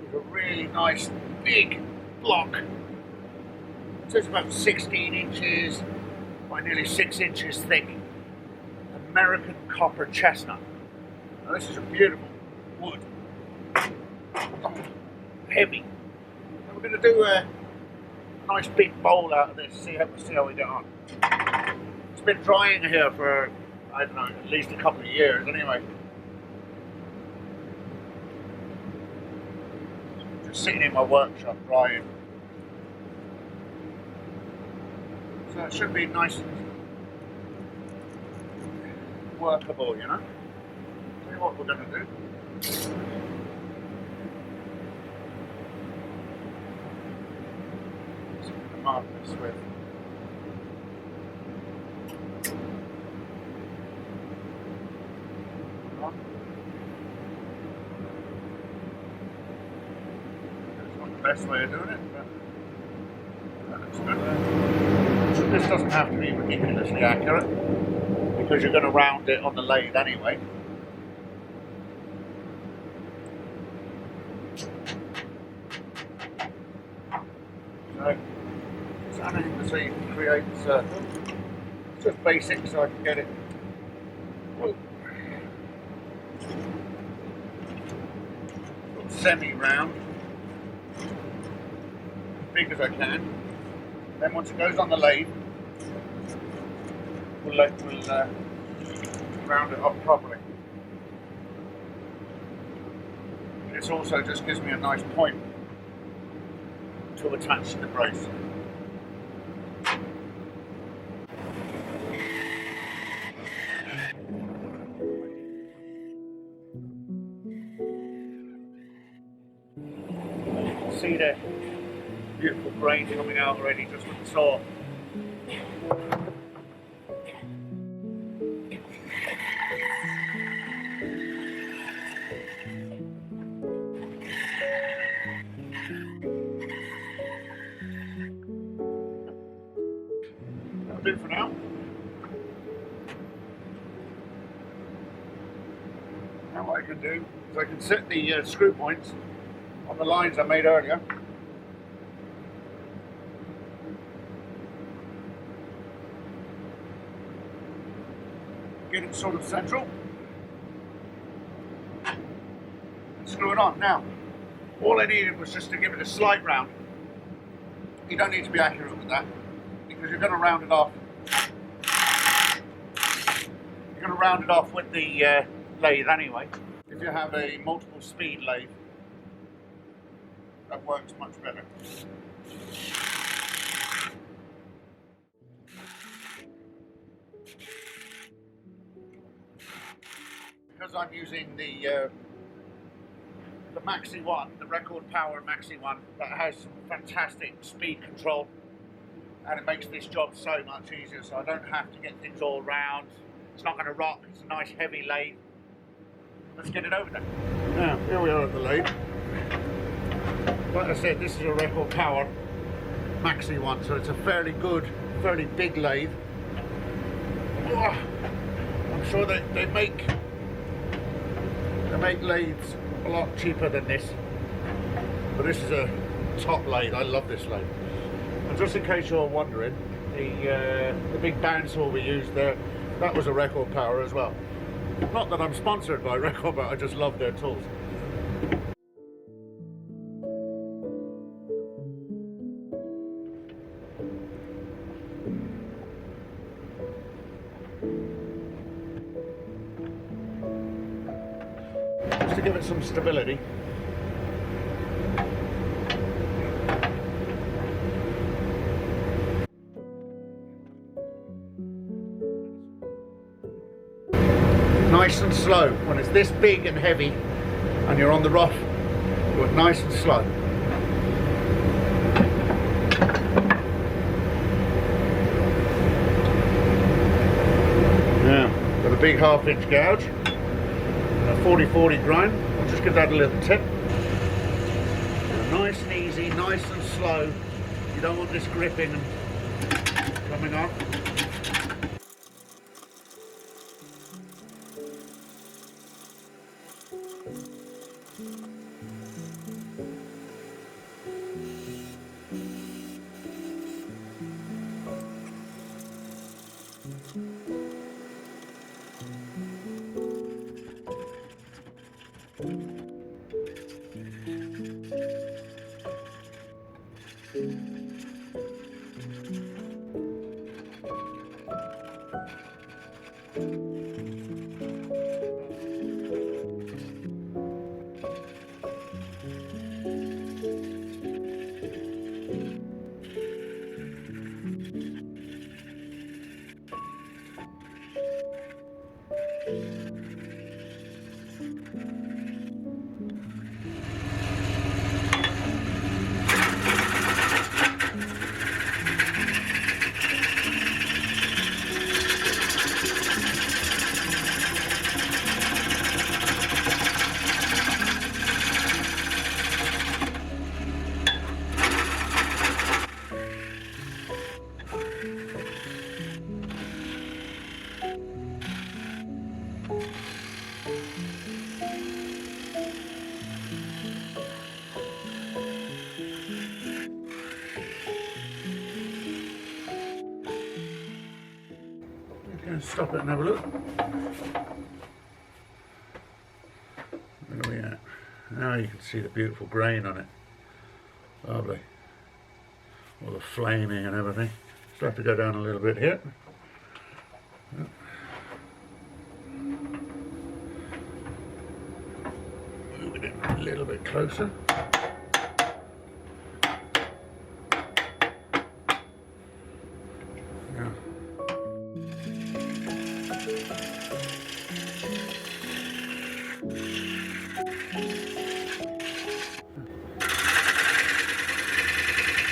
is a really nice big block. So it's about 16 inches by nearly 6 inches thick. American copper chestnut. Now this is a beautiful wood. Heavy. And we're going to do a nice big bowl out of this, see how we get on. It's been drying here for, I don't know, at least a couple of years anyway. Just sitting in my workshop drying. So it should be nice and workable, you know. Tell you what we're going to do. Mark this with it's not the best way of doing it, but that looks good. This doesn't have to be ridiculously accurate because you're going to round it on the lathe anyway. So anything to see create a circle. It's just basic so I can get it semi-round, as big as I can. Then once it goes on the lathe, we'll round it up properly. This also just gives me a nice point to attach to the brace. See the beautiful grain coming out already just with the saw. That'll do for now. Now what I can do is I can set the screw points on the lines I made earlier. Get it sort of central. And screw it on. Now, all I needed was just to give it a slight round. You don't need to be accurate with that because you're going to round it off. You're going to round it off with the lathe anyway. If you have a multiple speed lathe, that works much better. Because I'm using the Maxi one, the record power Maxi one, that has some fantastic speed control, and it makes this job so much easier. So I don't have to get things all round. It's not going to rock. It's a nice heavy lathe. Let's get it over there. Now here we are at the lathe. Like I said, this is a record power Maxi one, so it's a fairly good, fairly big lathe. Oh, I'm sure they make lathes a lot cheaper than this, but this is a top lathe. I love this lathe. And just in case you're wondering, the big bandsaw we used there, that was a record power as well. Not that I'm sponsored by Record Power, I just love their tools. Just to give it some stability. Nice and slow. When it's this big and heavy and you're on the rough, do it nice and slow. Now, got a big 1/2 inch gouge, a 40/40 grind. I'll just give that a little tip. Nice and easy, nice and slow. You don't want this gripping and coming off. Stop it and have a look. Where are we at? Now you can see the beautiful grain on it. Lovely. All the flaming and everything. Just have to go down a little bit here. Move it in a little bit closer.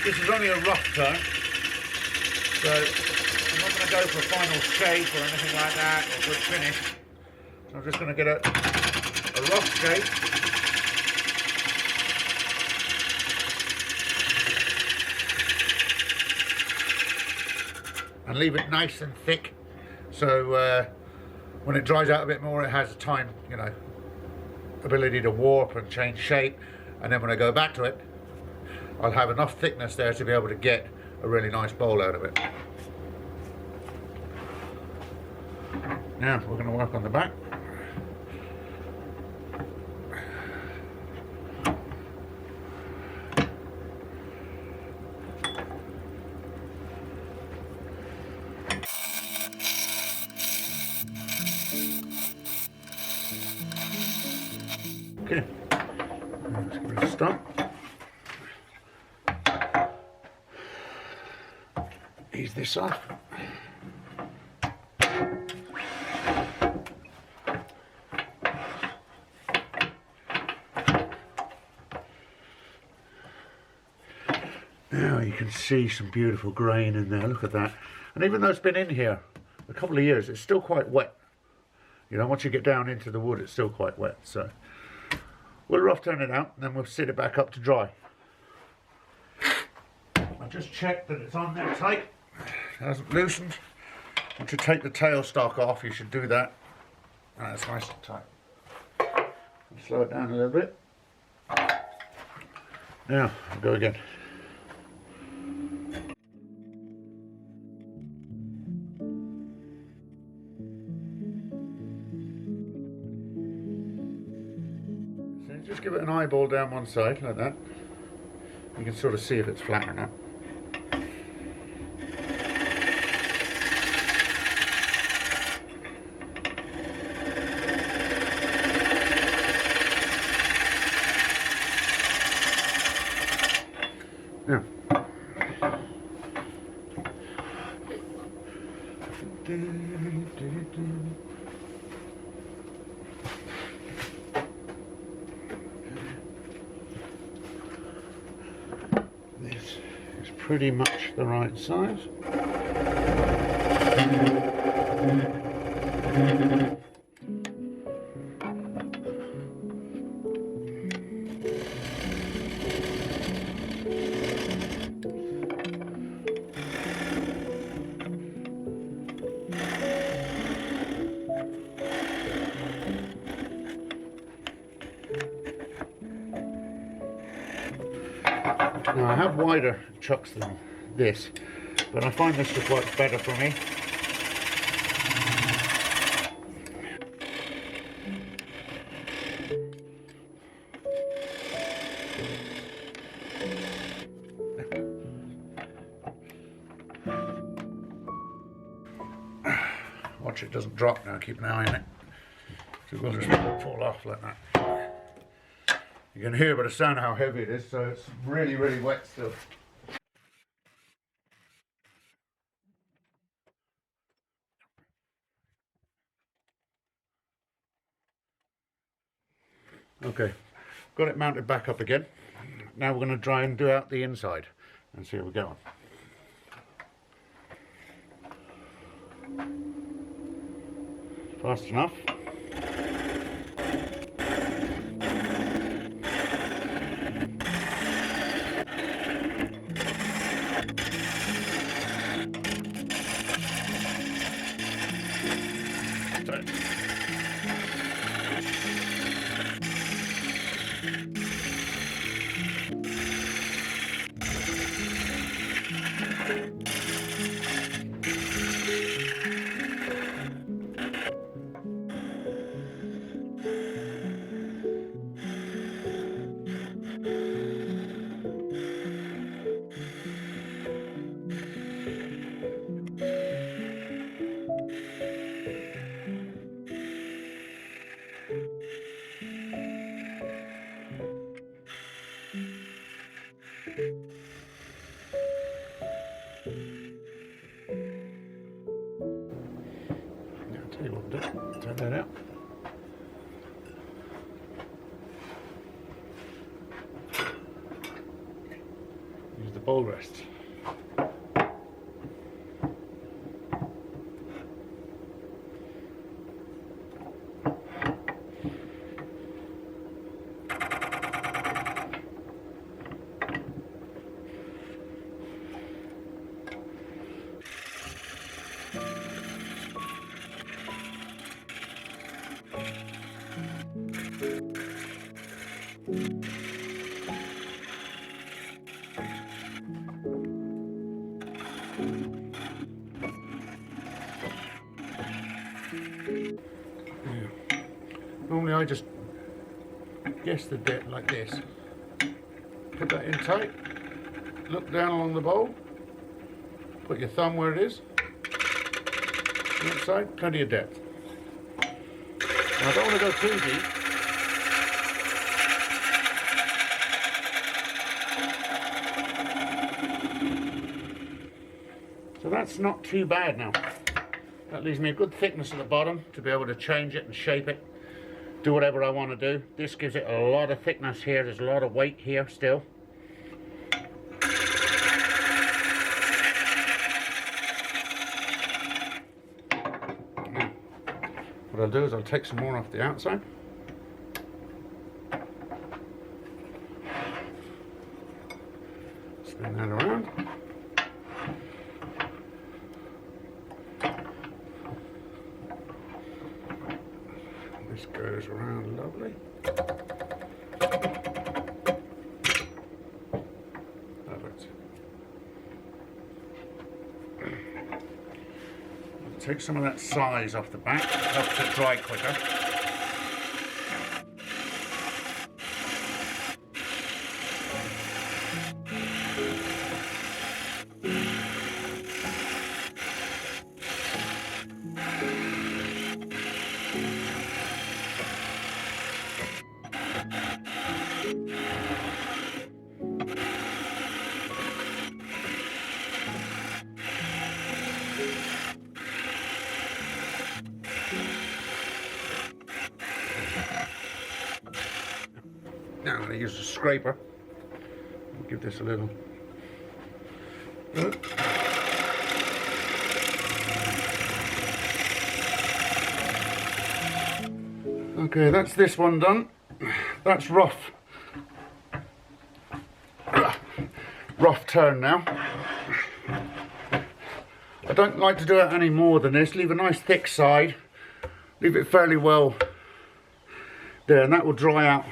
This is only a rough turn, so I'm not going to go for a final shape or anything like that, or good finish. So I'm just going to get a rough shape. And leave it nice and thick, so when it dries out a bit more, it has time, you know, ability to warp and change shape, and then when I go back to it, I'll have enough thickness there to be able to get a really nice bowl out of it. Now we're going to work on the back. Okay, let's give it a start. Ease this off. Now you can see some beautiful grain in there, look at that. And even though it's been in here a couple of years, it's still quite wet. You know, once you get down into the wood, it's still quite wet. So we'll rough turn it out and then we'll sit it back up to dry. I've just checked that it's on there tight. It hasn't loosened. Once you take the tailstock off, you should do that. And it's nice and tight. Slow it down a little bit. Now, I'll go again. So just give it an eyeball down one side, like that. You can sort of see if it's flat or not. Now, this is pretty much the right size. Now I have wider chucks than this, but I find this just works better for me. Watch it doesn't drop now, keep an eye on it. So it will just fall off like that. You can hear by the sound how heavy it is, so it's really, really wet still. Okay, got it mounted back up again. Now we're going to try and do out the inside and see how we go on. Fast enough. I'll tell you what to do. Turn that out. Use the bowl rest. Normally I just guess the depth like this. Put that in tight, look down along the bowl, put your thumb where it is, inside, plenty of depth. Now I don't want to go too deep. So that's not too bad now. That leaves me a good thickness at the bottom to be able to change it and shape it, do whatever I want to do. This gives it a lot of thickness here, there's a lot of weight here still. Now, what I'll do is I'll take some more off the outside. Spin that around. This goes around lovely. Perfect. Take some of that size off the back, helps it dry quicker. Now I'm going to use a scraper. I'll give this a little. Okay, that's this one done. That's rough turn now. I don't like to do it any more than this. Leave a nice thick side. Leave it fairly well there, and that will dry out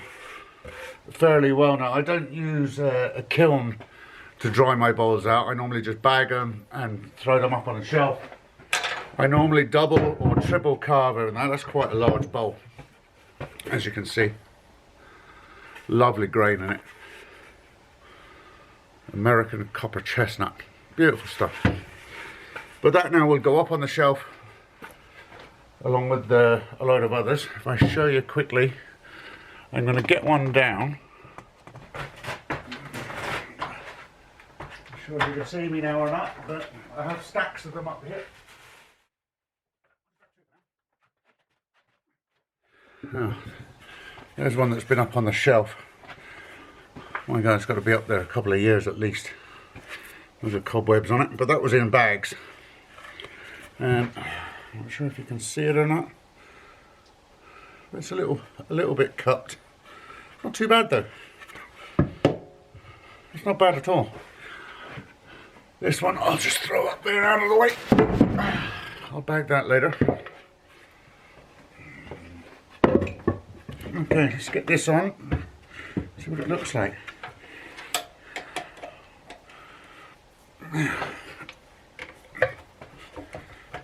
fairly well. Now I don't use a kiln to dry my bowls out. I normally just bag them and throw them up on a shelf. I normally double or triple carve it, and that's quite a large bowl, as you can see. Lovely grain in it. American copper chestnut. Beautiful stuff. But that now will go up on the shelf along with a load of others. If I show you quickly, I'm going to get one down. Not sure if you can see me now or not, but I have stacks of them up here. Oh, there's one that's been up on the shelf. My God, it's got to be up there a couple of years at least. There's cobwebs on it, but that was in bags. And I'm not sure if you can see it or not. It's a little bit cut. Not too bad though. It's not bad at all. This one I'll just throw up there out of the way. I'll bag that later. Okay, let's get this on. See what it looks like.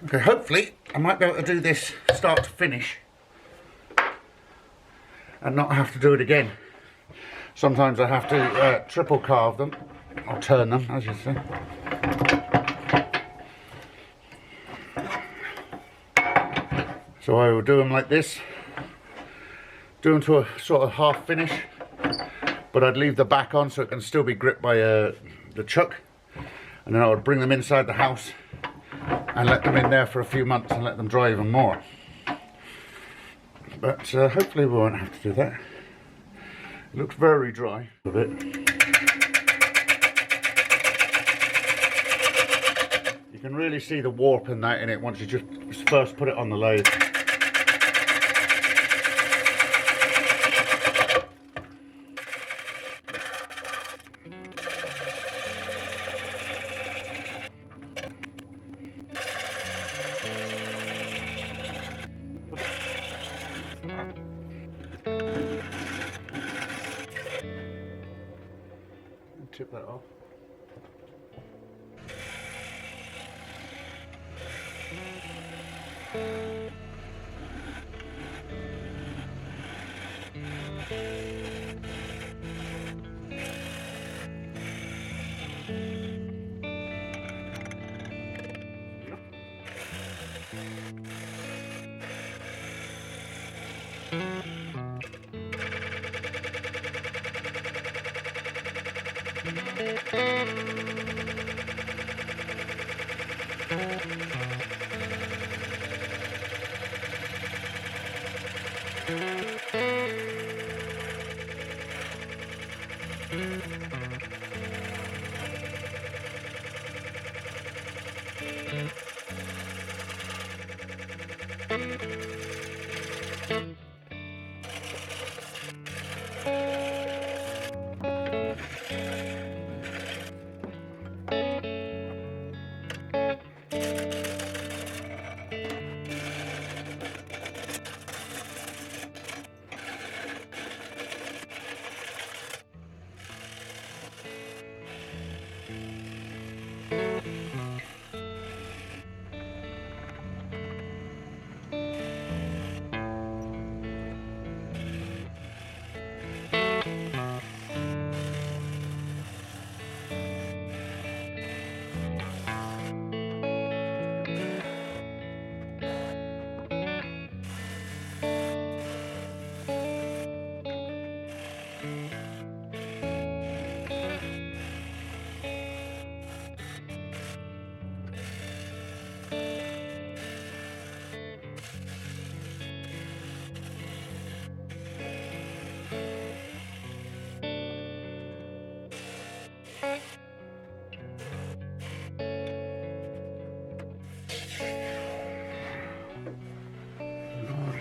Okay, hopefully I might be able to do this start to finish and not have to do it again. Sometimes I have to triple carve them, or turn them, as you see. So I will do them like this, do them to a sort of half finish, but I'd leave the back on so it can still be gripped by the chuck, and then I would bring them inside the house and let them in there for a few months and let them dry even more. But hopefully we won't have to do that. It looks very dry a bit. You can really see the warp in that in it once you just first put it on the lathe. Tip that off.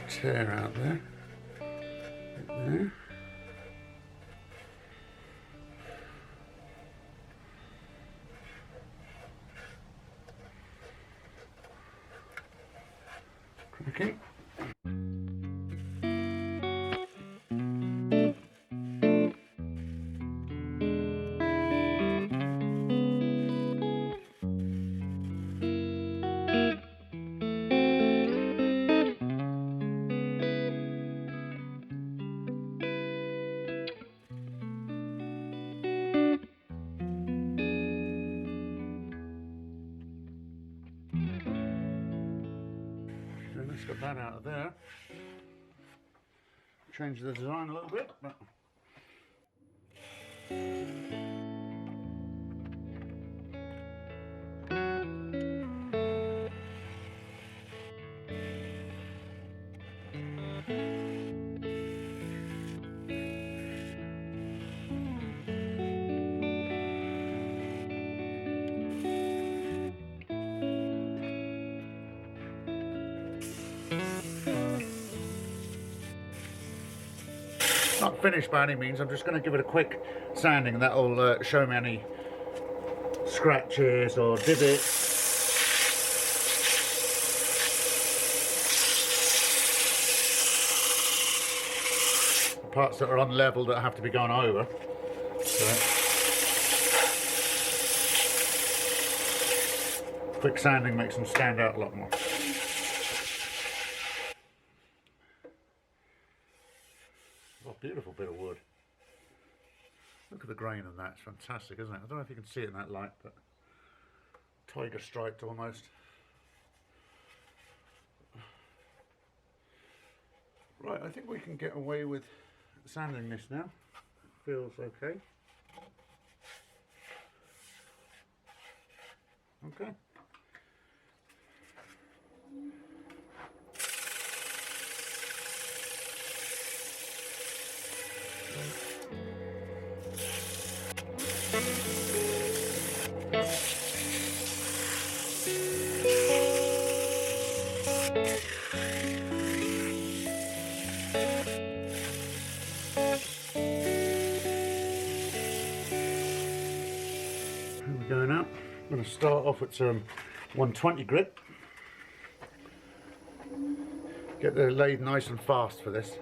Tear out there. Right there. Cracking. that out of there. Change the design a little bit, but not finished by any means. I'm just going to give it a quick sanding, and that'll show me any scratches or divots. Parts that are unlevel that have to be gone over. So, quick sanding makes them stand out a lot more. Oh, beautiful bit of wood. Look at the grain on that, it's fantastic, isn't it? I don't know if you can see it in that light, but tiger striped almost. Right, I think we can get away with sanding this now. Feels okay. Okay. Going up. I'm going to start off with some 120 grit. Get the lathe nice and fast for this.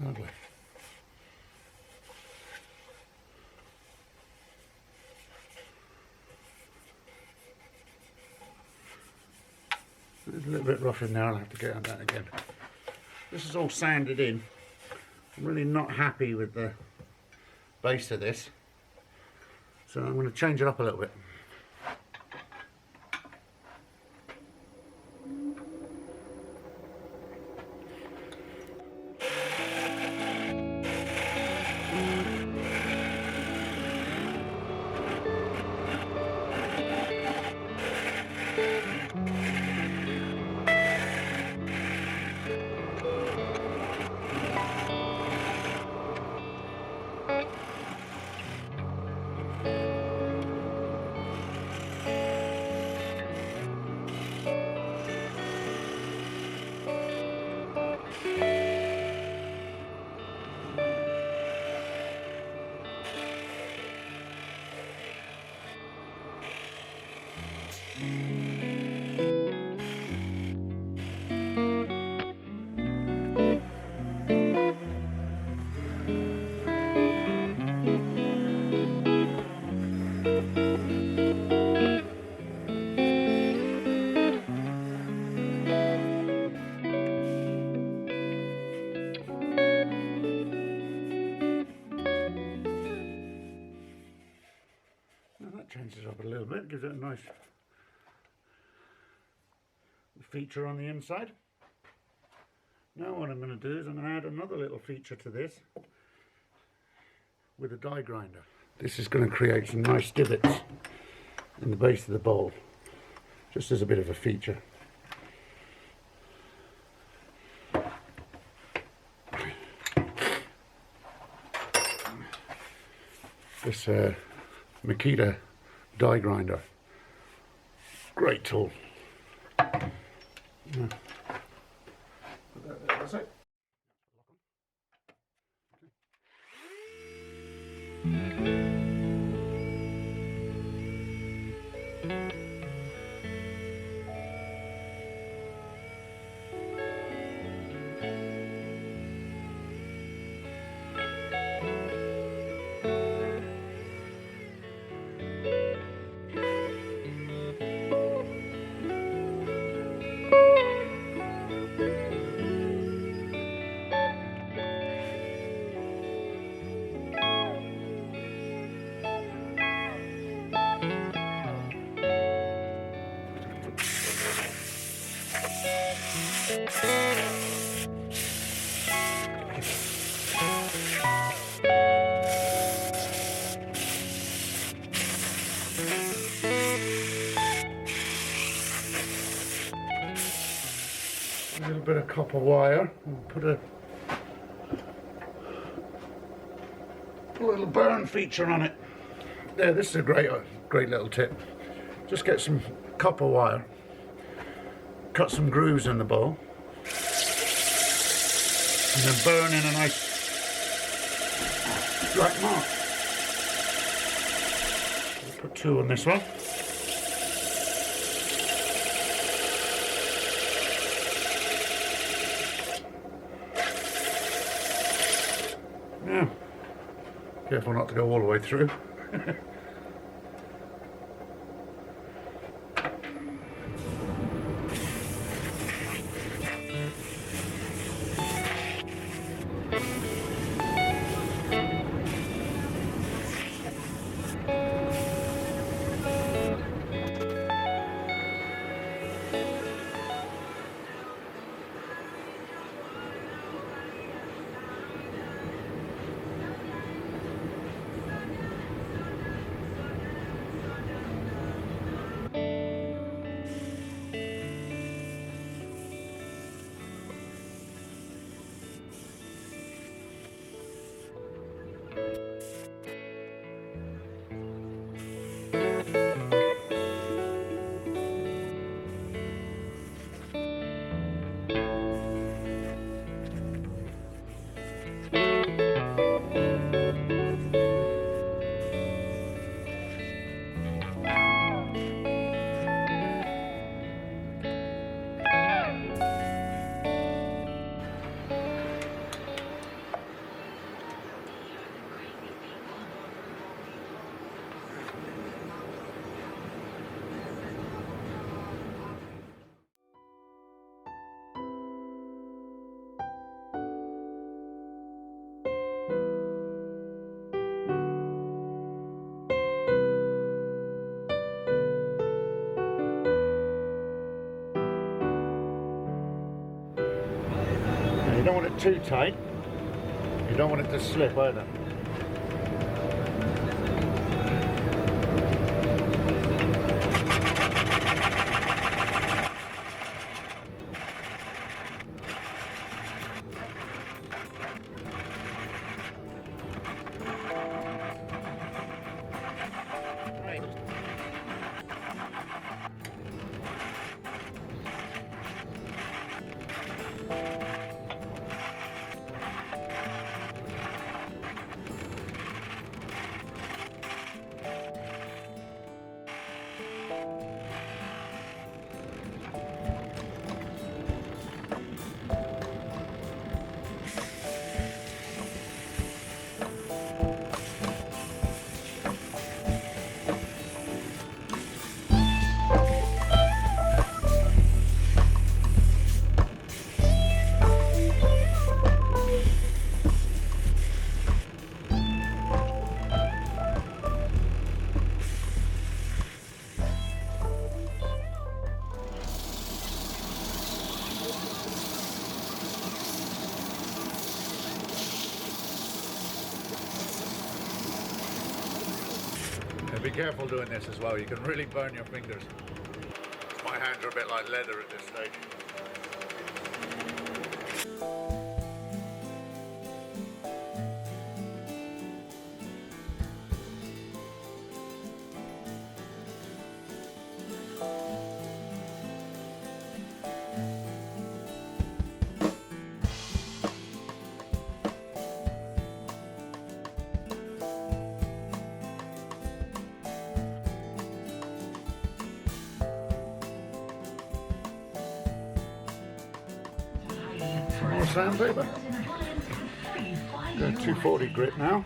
Lovely. It's a little bit rough in there, I'll have to get on that again. This is all sanded in. I'm really not happy with the base of this, so I'm going to change it up a little bit. Changes up a little bit, gives it a nice feature on the inside. Now what I'm going to do is I'm going to add another little feature to this with a die grinder. This is going to create some nice divots in the base of the bowl, just as a bit of a feature. This Makita die grinder, great tool. Yeah. That's it. A little bit of copper wire, and put a little burn feature on it. There, this is a great little tip. Just get some copper wire, cut some grooves in the bowl, and then burn in a nice black mark. I'll put 2 on this one. Now, careful not to go all the way through. You don't want it too tight. You don't want it to slip either. be careful doing this as well, you can really burn your fingers. My hands are a bit like leather at this stage. More sandpaper. Got a 240 grit now.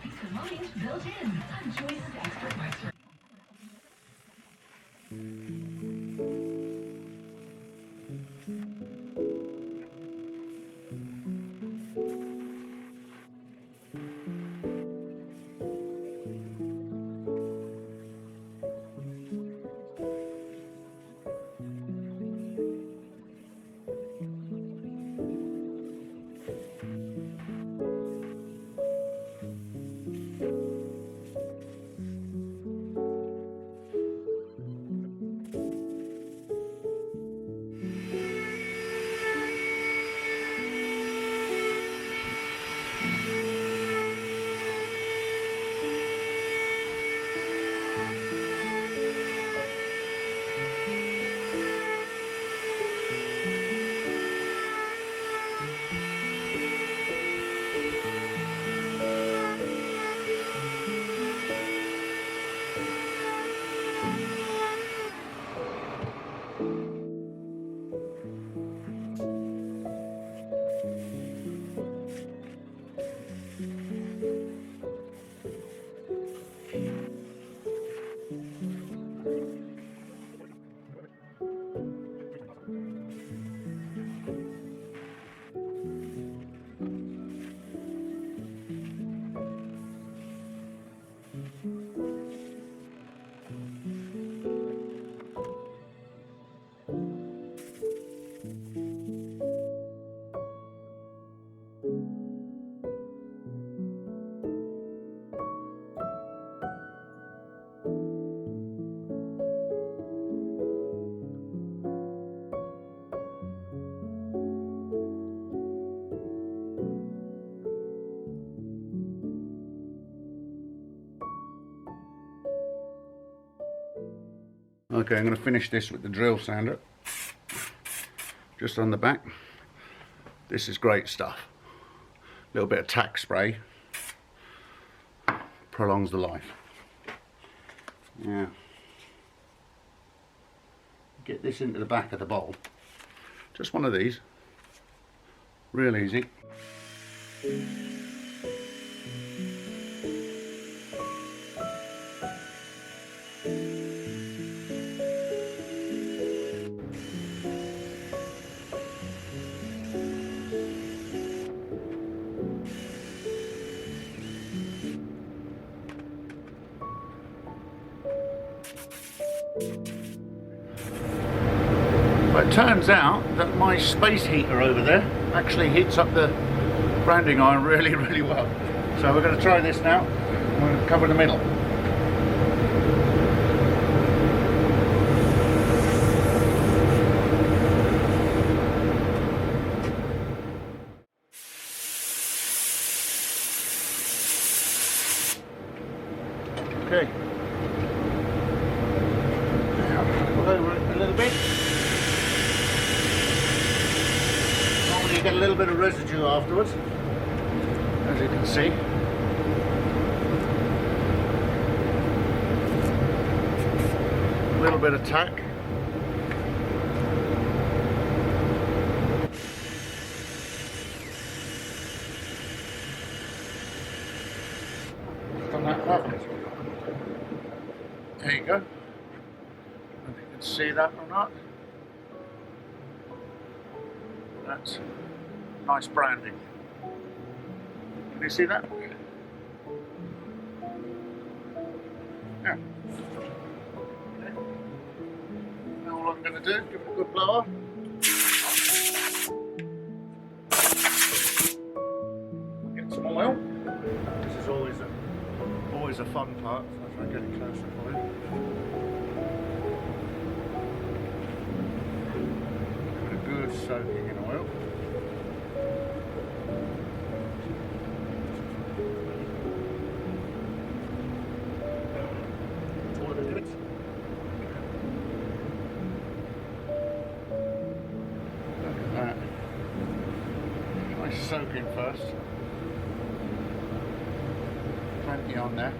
Okay, I'm going to finish this with the drill sander, just on the back. This is great stuff. A little bit of tack spray prolongs the life. Yeah. Get this into the back of the bowl. Just one of these. Real easy. It turns out that my space heater over there actually heats up the branding iron really, really well. So we're going to try this now. I'm going to cover the middle. Okay. Now, pull over it a little bit. You get a little bit of residue afterwards, as you can see. A little bit of tack. On that up. There you go. I don't know if you can see that or not. That's nice branding. Can you see that? Yeah. Okay. Now all I'm going to do is give it a good blow. Get some oil. This is always always a fun part. So I'll try and get it closer for you. Give it a good soaking in oil. That's all it is. Look at that. Nice soaking first. Plenty on there.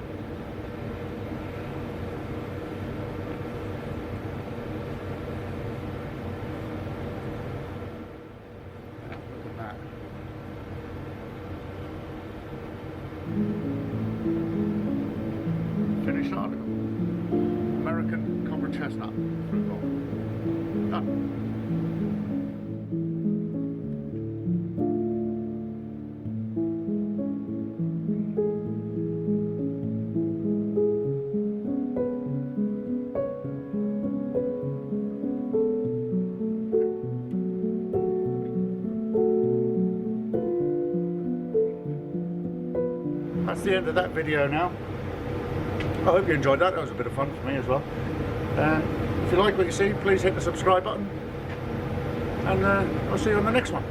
Look at that. Finished article. American copper chestnut fruit roll. Done. That's the end of that video now. I hope you enjoyed that. That was a bit of fun for me as well. If you like what you see, please hit the subscribe button, and I'll see you on the next one.